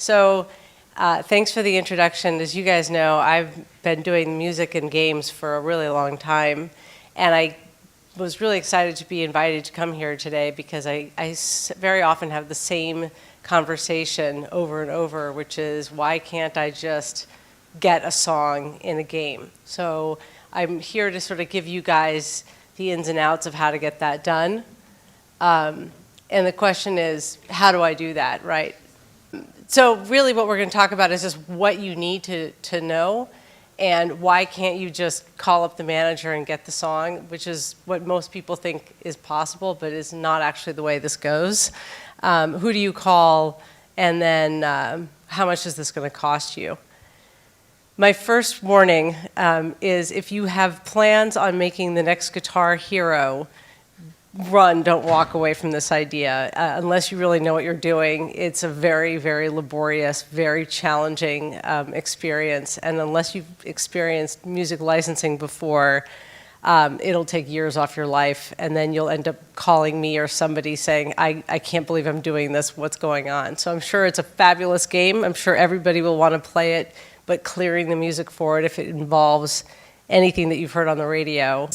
So thanks for the introduction. As you guys know, I've been doing music and games for a really long time, and I was really excited to be invited to come here today because I very often have the same conversation over and over, which is, why can't I just get a song in a game? So I'm here to sort of give you guys the ins and outs of how to get that done. And the question is, how do I do that, right? So really what we're going to talk about is just what you need to know, and why can't you just call up the manager and get the song, which is what most people think is possible, but is not actually the way this goes. Who do you call, and then how much is this going to cost you? My first warning is, if you have plans on making the next Guitar Hero, run, don't walk away from this idea. Unless you really know what you're doing, it's a very, very laborious, very challenging experience. And unless you've experienced music licensing before, it'll take years off your life. And then you'll end up calling me or somebody saying, I can't believe I'm doing this, what's going on? So I'm sure it's a fabulous game. I'm sure everybody will want to play it, but clearing the music for it, if it involves anything that you've heard on the radio,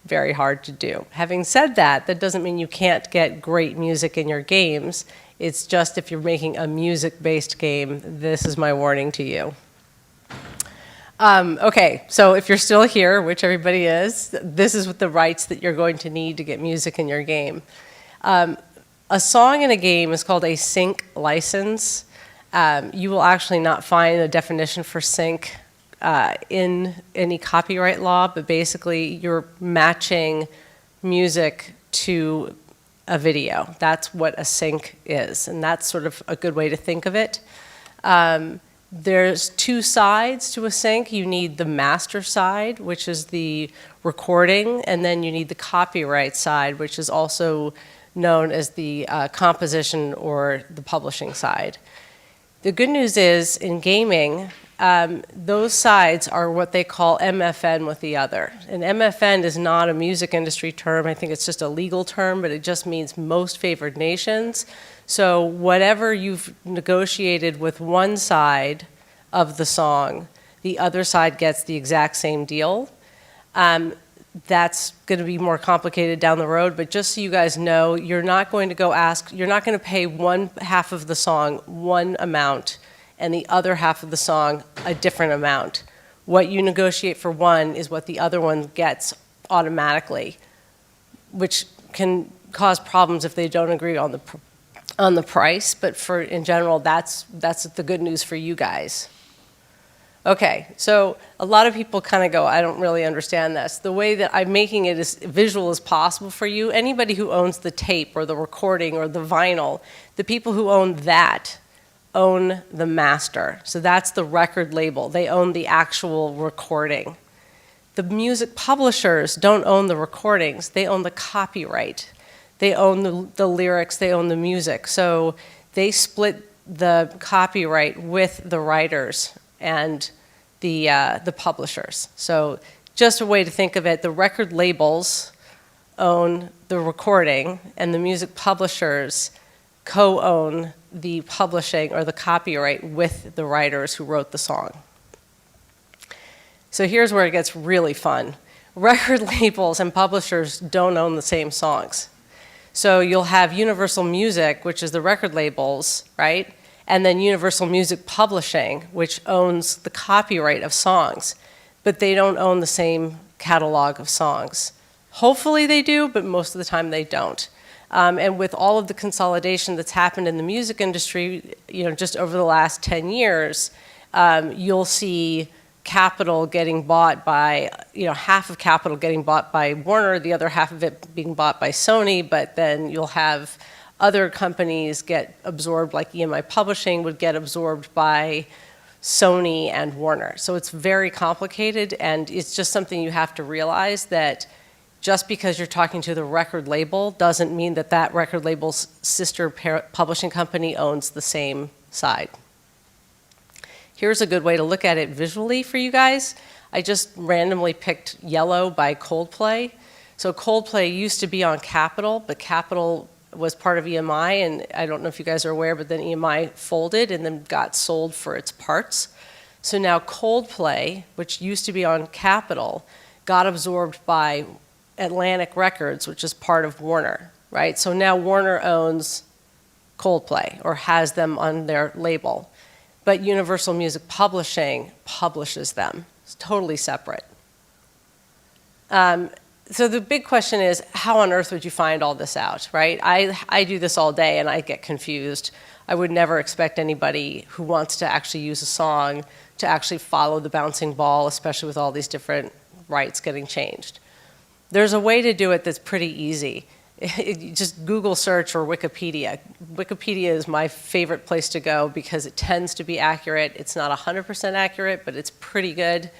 very hard to do. Having said that, that doesn't mean you can't get great music in your games. It's just, if you're making a music-based game, this is my warning to you. Okay, so if you're still here, which everybody is, this is what the rights that you're going to need to get music in your game. A song in a game is called a sync license. You will actually not find a definition for sync in any copyright law, but basically you're matching music to a video. That's what a sync is, and that's sort of a good way to think of it. There's two sides to a sync. You need the master side, which is the recording, and then you need the copyright side, which is also known as the composition or the publishing side. The good news is, in gaming, those sides are what they call MFN with the other. And MFN is not a music industry term. I think it's just a legal term, but it just means most favored nations. So whatever you've negotiated with one side of the song, the other side gets the exact same deal. That's going to be more complicated down the road, but just so you guys know, you're not going to go ask, you're not going to pay one half of the song one amount and the other half of the song a different amount. What you negotiate for one is what the other one gets automatically, which can cause problems if they don't agree on the price, but in general, that's the good news for you guys. Okay, so a lot of people kind of go, I don't really understand this. The way that I'm making it as visual as possible for you, anybody who owns the tape or the recording or the vinyl, the people who own that own the master. So that's the record label. They own the actual recording. The music publishers don't own the recordings. They own the copyright. They own the lyrics. They own the music. So they split the copyright with the writers and the publishers. So just a way to think of it, the record labels own the recording, and the music publishers co-own the publishing or the copyright with the writers who wrote the song. So here's where it gets really fun. Record labels and publishers don't own the same songs. So you'll have Universal Music, which is the record labels, right? And then Universal Music Publishing, which owns the copyright of songs, but they don't own the same catalog of songs. Hopefully they do, but most of the time they don't. And with all of the consolidation that's happened in the music industry, just over the last 10 years, you'll see Capitol getting bought by, half of Capitol getting bought by Warner, the other half of it being bought by Sony, but then you'll have other companies get absorbed, like EMI Publishing would get absorbed by Sony and Warner. So it's very complicated, and it's just something you have to realize, that just because you're talking to the record label doesn't mean that that record label's sister publishing company owns the same side. Here's a good way to look at it visually for you guys. I just randomly picked Yellow by Coldplay. So Coldplay used to be on Capitol, but Capitol was part of EMI, and I don't know if you guys are aware, but then EMI folded and then got sold for its parts. So now Coldplay, which used to be on Capitol, got absorbed by Atlantic Records, which is part of Warner, right? So now Warner owns Coldplay or has them on their label, but Universal Music Publishing publishes them. It's totally separate. So the big question is, how on earth would you find all this out, right? I do this all day and I get confused. I would never expect anybody who wants to actually use a song to actually follow the bouncing ball, especially with all these different rights getting changed. There's a way to do it that's pretty easy. Just Google search or Wikipedia. Wikipedia is my favorite place to go because it tends to be accurate. It's not 100% accurate, but it's pretty good.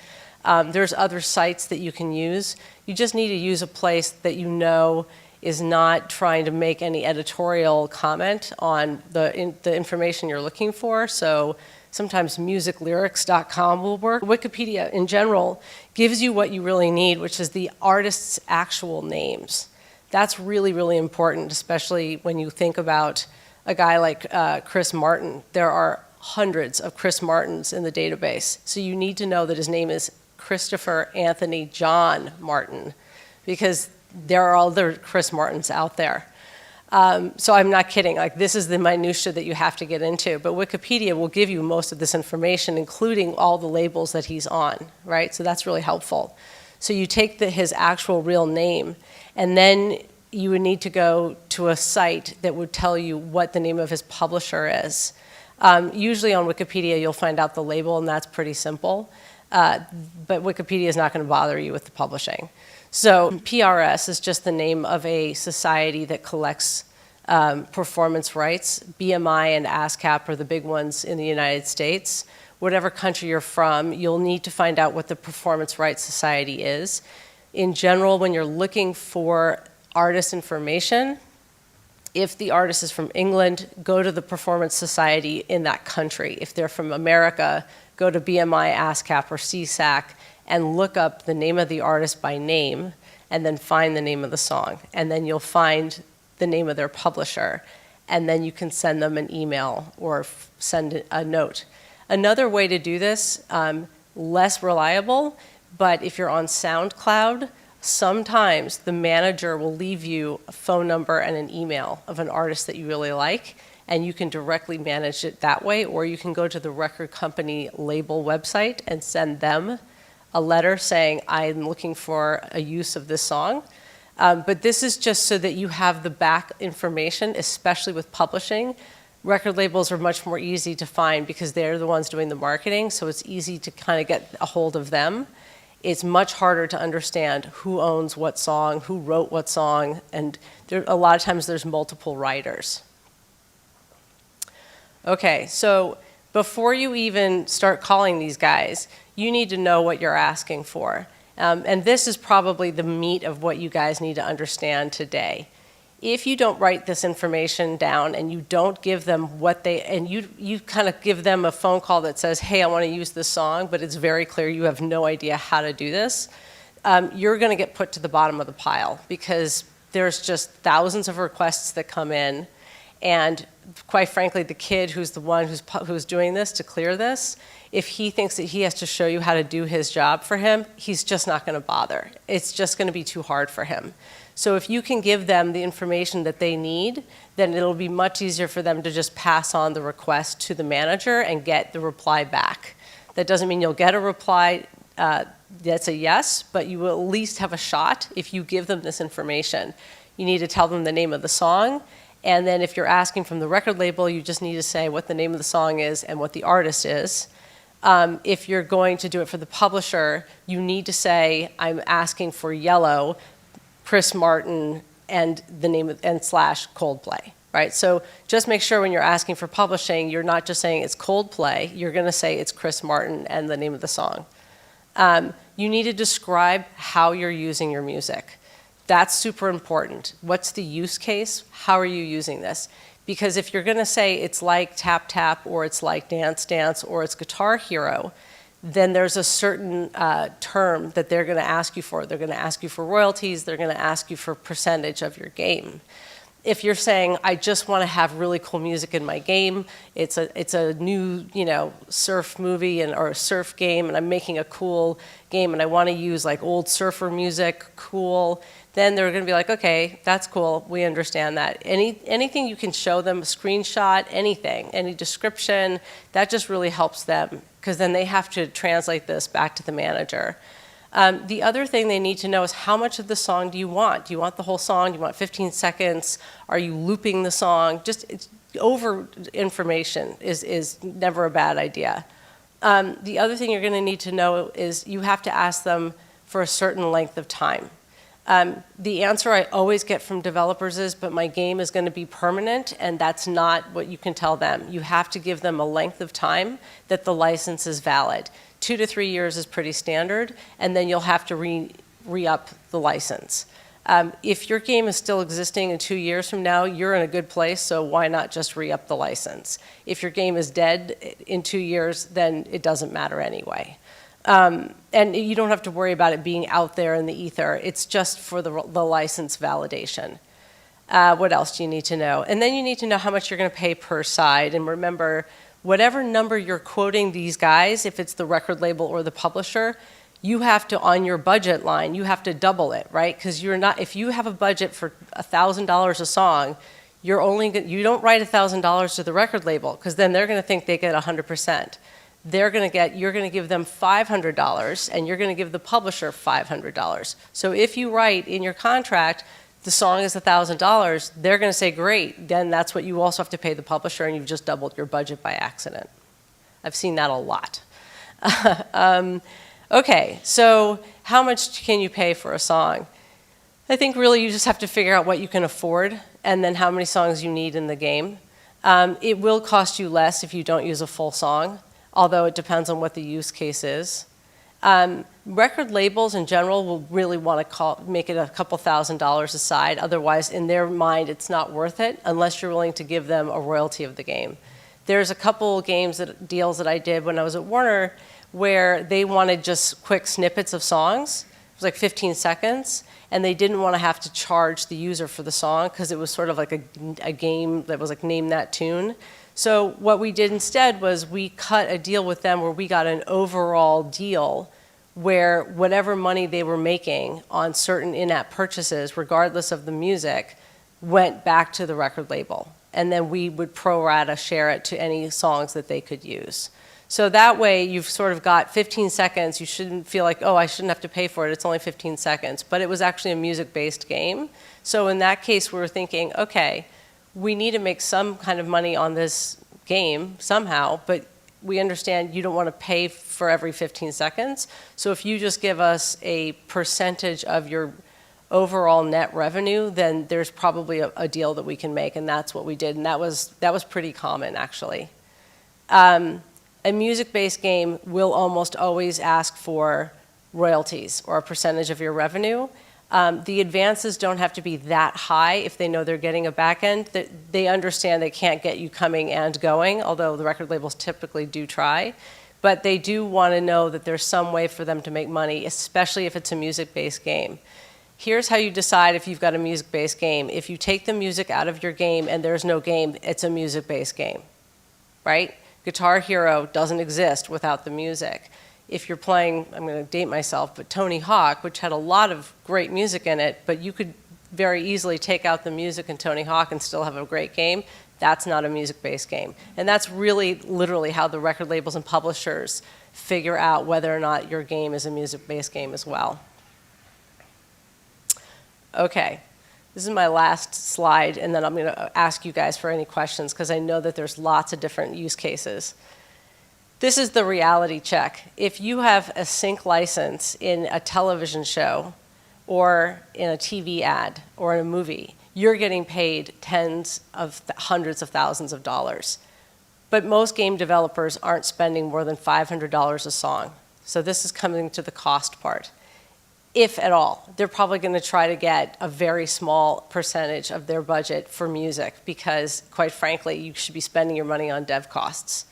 There's other sites that you can use. You just need to use a place that you know is not trying to make any editorial comment on the information you're looking for. So sometimes musiclyrics.com will work. Wikipedia in general gives you what you really need, which is the artist's actual names. That's really, really important, especially when you think about a guy like Chris Martin. There are hundreds of Chris Martins in the database. So you need to know that his name is Christopher Anthony John Martin, because there are other Chris Martins out there. So I'm not kidding. Like, this is the minutia that you have to get into. But Wikipedia will give you most of this information, including all the labels that he's on, right? So that's really helpful. So you take his actual real name, and then you would need to go to a site that would tell you what the name of his publisher is. Usually on Wikipedia, you'll find out the label, and that's pretty simple. But Wikipedia is not going to bother you with the publishing. So PRS is just the name of a society that collects performance rights. BMI and ASCAP are the big ones in the United States. Whatever country you're from, you'll need to find out what the Performance Rights Society is. In general, when you're looking for artist information, if the artist is from England, go to the Performance Society in that country. If they're from America, go to BMI, ASCAP, or CSAC and look up the name of the artist by name and then find the name of the song. And then you'll find the name of their publisher. And then you can send them an email or send a note. Another way to do this, less reliable, but if you're on SoundCloud, sometimes the manager will leave you a phone number and an email of an artist that you really like, and you can directly manage it that way, or you can go to the record company label website and send them a letter saying, I'm looking for a use of this song. But this is just so that you have the back information, especially with publishing. Record labels are much more easy to find because they're the ones doing the marketing, so it's easy to kind of get a hold of them. It's much harder to understand who owns what song, who wrote what song, and a lot of times there's multiple writers. Okay, so before you even start calling these guys, you need to know what you're asking for. And this is probably the meat of what you guys need to understand today. If you don't write this information down and you don't give them what they, and you kind of give them a phone call that says, hey, I want to use this song, but it's very clear you have no idea how to do this, you're going to get put to the bottom of the pile because there's just thousands of requests that come in. And quite frankly, the kid who's the one who's doing this to clear this, if he thinks that he has to show you how to do his job for him, he's just not going to bother. It's just going to be too hard for him. So if you can give them the information that they need, then it'll be much easier for them to just pass on the request to the manager and get the reply back. That doesn't mean you'll get a reply that's a yes, but you will at least have a shot if you give them this information. You need to tell them the name of the song, and then if you're asking from the record label, you just need to say what the name of the song is and what the artist is. If you're going to do it for the publisher, you need to say, I'm asking for Yellow, Chris Martin, and the name of, and / Coldplay, right? So just make sure when you're asking for publishing, you're not just saying it's Coldplay, you're gonna say it's Chris Martin and the name of the song. You need to describe how you're using your music. That's super important. What's the use case? How are you using this? Because if you're gonna say it's like Tap Tap, or it's like Dance Dance, or it's Guitar Hero, then there's a certain term that they're gonna ask you for. They're gonna ask you for royalties, they're gonna ask you for percentage of your game. If you're saying, I just want to have really cool music in my game, it's a new, surf movie or a surf game, and I'm making a cool game, and I want to use like old surfer music, cool, then they're going to be like, okay, that's cool, we understand that. Anything you can show them, a screenshot, anything, any description, that just really helps them, because then they have to translate this back to the manager. The other thing they need to know is, how much of the song do you want? Do you want the whole song? Do you want 15 seconds? Are you looping the song? Over information is never a bad idea. The other thing you're going to need to know is you have to ask them for a certain length of time. The answer I always get from developers is, but my game is going to be permanent, and that's not what you can tell them. You have to give them a length of time that the license is valid. 2 to 3 years is pretty standard, and then you'll have to re-up the license. If your game is still existing in 2 years from now, you're in a good place, so why not just re-up the license? If your game is dead in 2 years, then it doesn't matter anyway. And you don't have to worry about it being out there in the ether. It's just for the license validation. What else do you need to know? And then you need to know how much you're going to pay per side. And remember, whatever number you're quoting these guys, if it's the record label or the publisher, you have to, on your budget line, you have to double it, right? Because if you have a budget for $1,000 a song, you don't write $1,000 to the record label, because then they're going to think they get 100%. You're going to give them $500, and you're going to give the publisher $500. So if you write in your contract, the song is $1,000, they're going to say, great, then that's what you also have to pay the publisher, and you've just doubled your budget by accident. I've seen that a lot. Okay, so how much can you pay for a song? I think really you just have to figure out what you can afford, and then how many songs you need in the game. It will cost you less if you don't use a full song, although it depends on what the use case is. Record labels in general will really want to make it a couple $1,000s a side. Otherwise, in their mind, it's not worth it unless you're willing to give them a royalty of the game. There's a couple deals that I did when I was at Warner where they wanted just quick snippets of songs. It was like 15 seconds. And they didn't want to have to charge the user for the song, because it was sort of like a game that was like name that tune. So what we did instead was we cut a deal with them where we got an overall deal where whatever money they were making on certain in-app purchases, regardless of the music, went back to the record label. And then we would pro rata share it to any songs that they could use. So that way you've sort of got 15 seconds. You shouldn't feel like, oh, I shouldn't have to pay for it. It's only 15 seconds. But it was actually a music-based game. So in that case, we were thinking, okay, we need to make some kind of money on this game somehow, but we understand you don't want to pay for every 15 seconds. So if you just give us a percentage of your overall net revenue, then there's probably a deal that we can make, and that's what we did. And that was pretty common, actually. A music-based game will almost always ask for royalties or a percentage of your revenue. The advances don't have to be that high if they know they're getting a back end. They understand they can't get you coming and going, although the record labels typically do try. But they do want to know that there's some way for them to make money, especially if it's a music-based game. Here's how you decide if you've got a music-based game. If you take the music out of your game and there's no game, it's a music-based game, right? Guitar Hero doesn't exist without the music. If you're playing, I'm going to date myself, but Tony Hawk, which had a lot of great music in it, but you could very easily take out the music in Tony Hawk and still have a great game, that's not a music-based game. And that's really literally how the record labels and publishers figure out whether or not your game is a music-based game as well. Okay, this is my last slide, and then I'm going to ask you guys for any questions, because I know that there's lots of different use cases. This is the reality check. If you have a sync license in a television show or in a TV ad or in a movie, you're getting paid tens of hundreds of thousands of dollars. But most game developers aren't spending more than $500 a song. So this is coming to the cost part. If at all, they're probably going to try to get a very small percentage of their budget for music, because quite frankly, you should be spending your money on dev costs.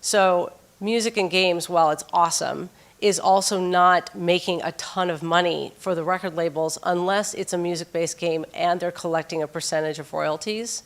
So music and games, while it's awesome, is also not making a ton of money for the record labels unless it's a music-based game and they're collecting a percentage of royalties.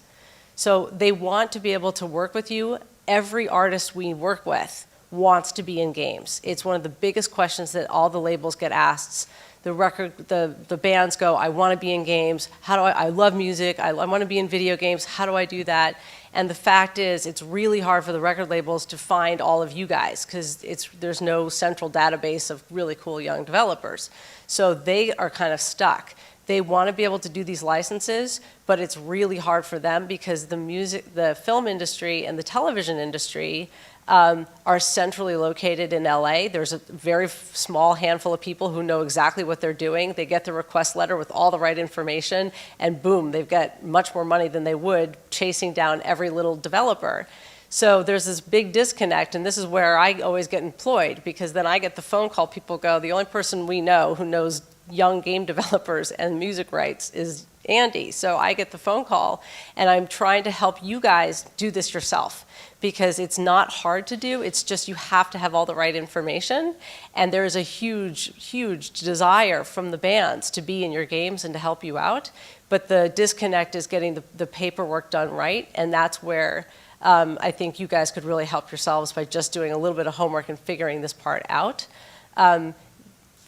So they want to be able to work with you. Every artist we work with wants to be in games. It's one of the biggest questions that all the labels get asked. The bands go, I want to be in games. How do I love music. I want to be in video games. How do I do that? And the fact is, it's really hard for the record labels to find all of you guys because there's no central database of really cool young developers. So they are kind of stuck. They want to be able to do these licenses, but it's really hard for them because the film industry and the television industry are centrally located in LA. There's a very small handful of people who know exactly what they're doing. They get the request letter with all the right information, and boom, they've got much more money than they would chasing down every little developer. So there's this big disconnect, and this is where I always get employed, because then I get the phone call, people go, the only person we know who knows young game developers and music rights is Andie. So I get the phone call, and I'm trying to help you guys do this yourself, because it's not hard to do. It's just you have to have all the right information, and there's a huge, huge desire from the bands to be in your games and to help you out. But the disconnect is getting the paperwork done right, and that's where I think you guys could really help yourselves by just doing a little bit of homework and figuring this part out.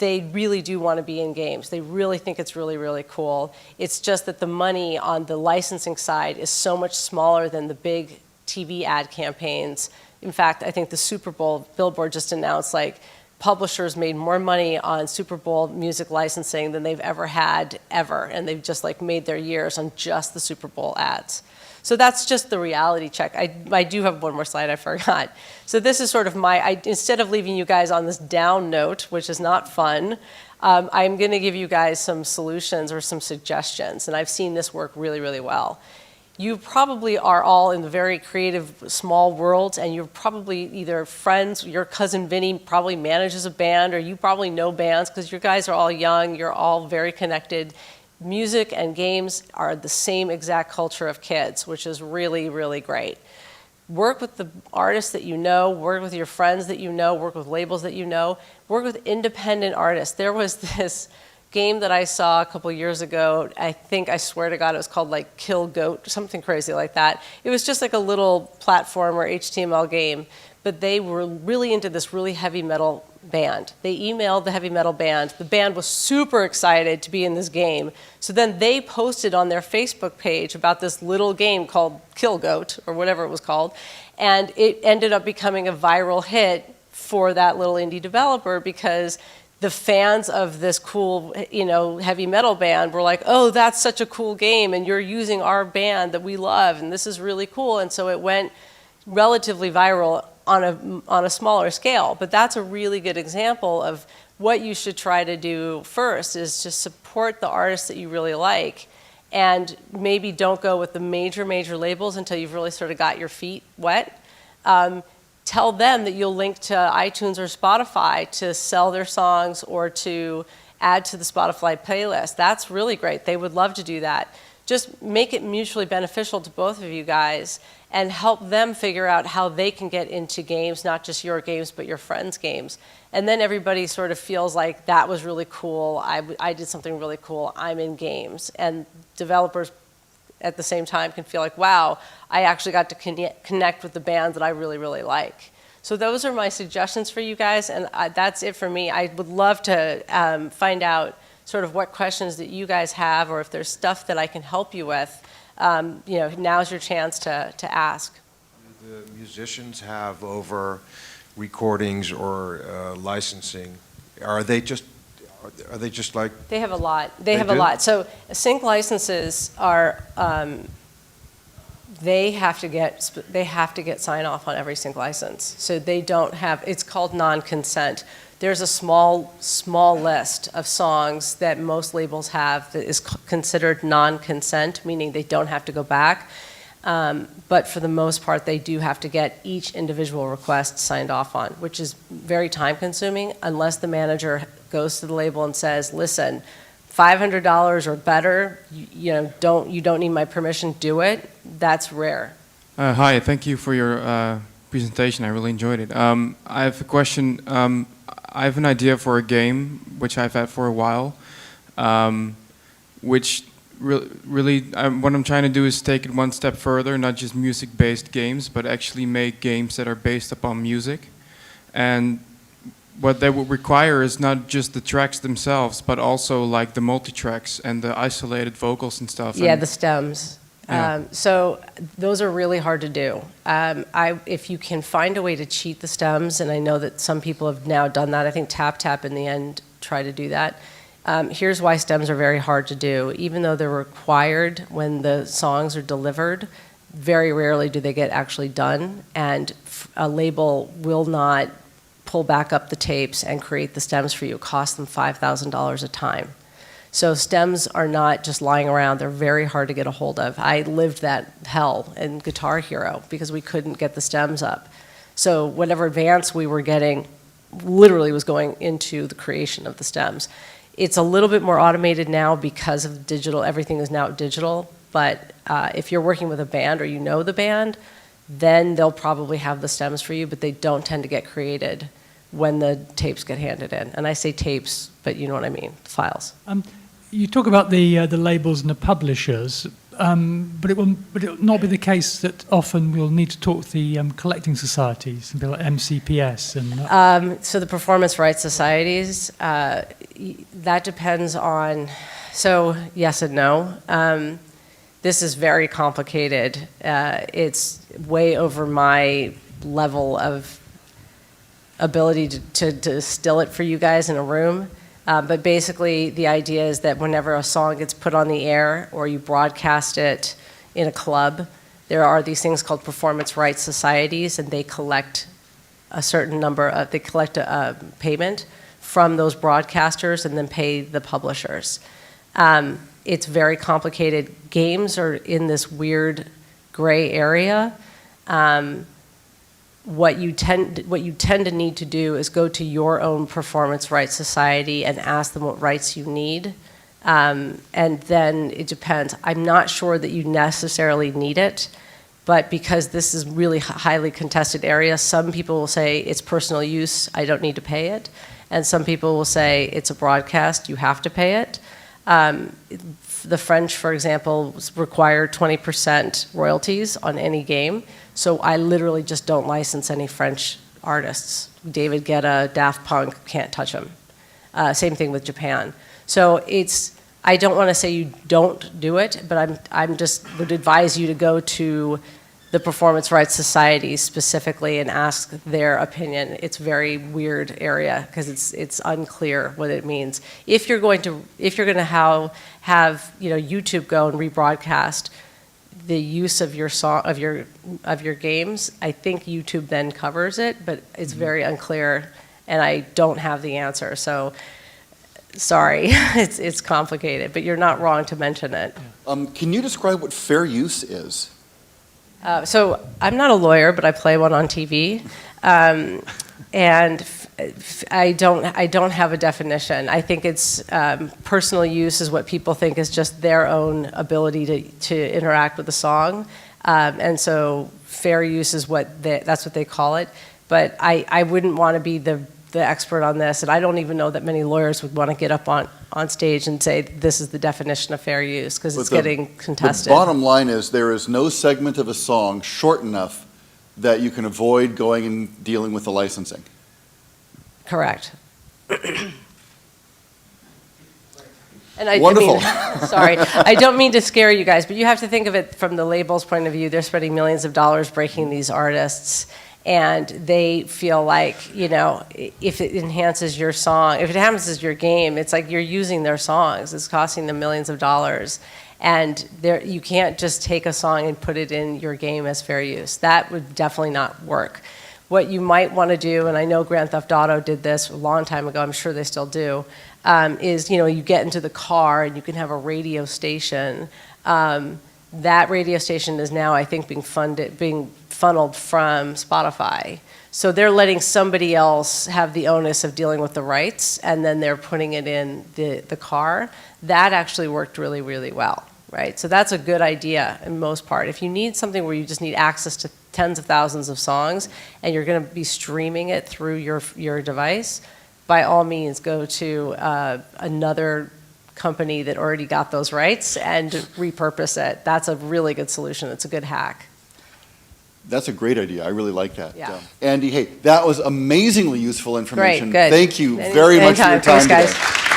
They really do want to be in games. They really think it's really, really cool. It's just that the money on the licensing side is so much smaller than the big TV ad campaigns. In fact, I think the Super Bowl, Billboard just announced, like, publishers made more money on Super Bowl music licensing than they've ever had, ever. And they've just, like, made their years on just the Super Bowl ads. So that's just the reality check. I do have one more slide I forgot. So this is sort of instead of leaving you guys on this down note, which is not fun, I'm going to give you guys some solutions or some suggestions. And I've seen this work really, really well. You probably are all in the very creative, small worlds, and you're probably either friends, your cousin Vinny probably manages a band, or you probably know bands because you guys are all young, you're all very connected. Music and games are the same exact culture of kids, which is really, really great. Work with the artists that you know, work with your friends that you know, work with labels that you know, work with independent artists. There was this game that I saw a couple years ago. I swear to God, it was called like Kill Goat, something crazy like that. It was just like a little platformer HTML game, but they were really into this really heavy metal band. They emailed the heavy metal band. The band was super excited to be in this game. So then they posted on their Facebook page about this little game called Kill Goat, or whatever it was called, and it ended up becoming a viral hit for that little indie developer because the fans of this cool, heavy metal band were like, oh, that's such a cool game, and you're using our band that we love, and this is really cool. And so it went relatively viral on a smaller scale. But that's a really good example of what you should try to do first, is to support the artists that you really like, and maybe don't go with the major labels until you've really sort of got your feet wet. Tell them that you'll link to iTunes or Spotify to sell their songs or to add to the Spotify playlist. That's really great. They would love to do that. Just make it mutually beneficial to both of you guys and help them figure out how they can get into games, not just your games, but your friends' games. And then everybody sort of feels like that was really cool. I did something really cool. I'm in games. And developers at the same time can feel like, wow, I actually got to connect with the band that I really, really like. So those are my suggestions for you guys, and that's it for me. I would love to find out sort of what questions that you guys have, or if there's stuff that I can help you with. Now's your chance to ask. Do the musicians have over recordings or licensing? Are they just like... They have a lot. They have a lot. So sync licenses are, they have to get sign off on every sync license. So they don't have, it's called non-consent. There's a small list of songs that most labels have that is considered non-consent, meaning they don't have to go back. But for the most part, they do have to get each individual request signed off on, which is very time-consuming unless the manager goes to the label and says, listen, $500 or better, you don't need my permission, do it. That's rare. Hi, thank you for your presentation. I really enjoyed it. I have a question. I have an idea for a game which I've had for a while, which really what I'm trying to do is take it one step further, not just music-based games, but actually make games that are based upon music. And what that would require is not just the tracks themselves, but also like the multi-tracks and the isolated vocals and stuff. Yeah, and the stems. Yeah. So those are really hard to do. If you can find a way to cheat the stems, and I know that some people have now done that. I think Tap in the end tried to do that. Here's why stems are very hard to do. Even though they're required when the songs are delivered, very rarely do they get actually done, and a label will not pull back up the tapes and create the stems for you. It costs them $5,000 a time. So stems are not just lying around. They're very hard to get a hold of. I lived that hell in Guitar Hero because we couldn't get the stems up. So whatever advance we were getting literally was going into the creation of the stems. It's a little bit more automated now because of digital. Everything is now digital. But if you're working with a band or you know the band, then they'll probably have the stems for you, but they don't tend to get created when the tapes get handed in. And I say tapes, but you know what I mean, files. You talk about the labels and the publishers, but it will not be the case that often we'll need to talk to the collecting societies, and be like MCPS and. So the performance rights societies, that depends on. So yes and no. This is very complicated. It's way over my level of ability to distill it for you guys in a room. But basically, the idea is that whenever a song gets put on the air or you broadcast it in a club, there are these things called performance rights societies, and they collect a certain number, they collect a payment from those broadcasters and then pay the publishers. It's very complicated. Games are in this weird gray area. What you tend to need to do is go to your own performance rights society and ask them what rights you need, and then it depends. I'm not sure that you necessarily need it, but because this is really highly contested area, some people will say it's personal use, I don't need to pay it, and some people will say it's a broadcast, you have to pay it. The French, for example, require 20% royalties on any game. So I literally just don't license any French artists. David Guetta, Daft Punk, can't touch them. Same thing with Japan. So I don't want to say you don't do it, but I'm just would advise you to go to the performance rights societies specifically and ask their opinion. It's a very weird area because it's unclear what it means. If you're going to have YouTube go and rebroadcast the use of your song of your games, I think YouTube then covers it, but it's very unclear, and I don't have the answer. So sorry, it's complicated, but you're not wrong to mention it. Can you describe what fair use is? So I'm not a lawyer, but I play one on TV, and I don't have a definition. I think it's personal use is what people think is just their own ability to interact with the song, and so fair use is that's what they call it. But I wouldn't want to be the expert on this, and I don't even know that many lawyers would want to get up on stage and say this is the definition of fair use because it's getting contested. The bottom line is there is no segment of a song short enough that you can avoid going and dealing with the licensing. Correct. And Wonderful. Sorry, I don't mean to scare you guys, but you have to think of it from the label's point of view. They're spending millions of dollars breaking these artists, and they feel like, if it enhances your song, if it enhances your game, it's like you're using their songs. It's costing them millions of dollars. And you can't just take a song and put it in your game as fair use. That would definitely not work. What you might want to do, and I know Grand Theft Auto did this a long time ago, I'm sure they still do, is you get into the car and you can have a radio station. That radio station is now, I think, being funneled from Spotify. So they're letting somebody else have the onus of dealing with the rights, and then they're putting it in the car. That actually worked really, really well, right? So that's a good idea in most part. If you need something where you just need access to tens of thousands of songs, and you're going to be streaming it through your device, by all means, go to another company that already got those rights and repurpose it. That's a really good solution. It's a good hack. That's a great idea. I really like that. Yeah. Andy, hey, that was amazingly useful information. Great, good. Thank you very much for your Anytime. time Thanks, today. guys.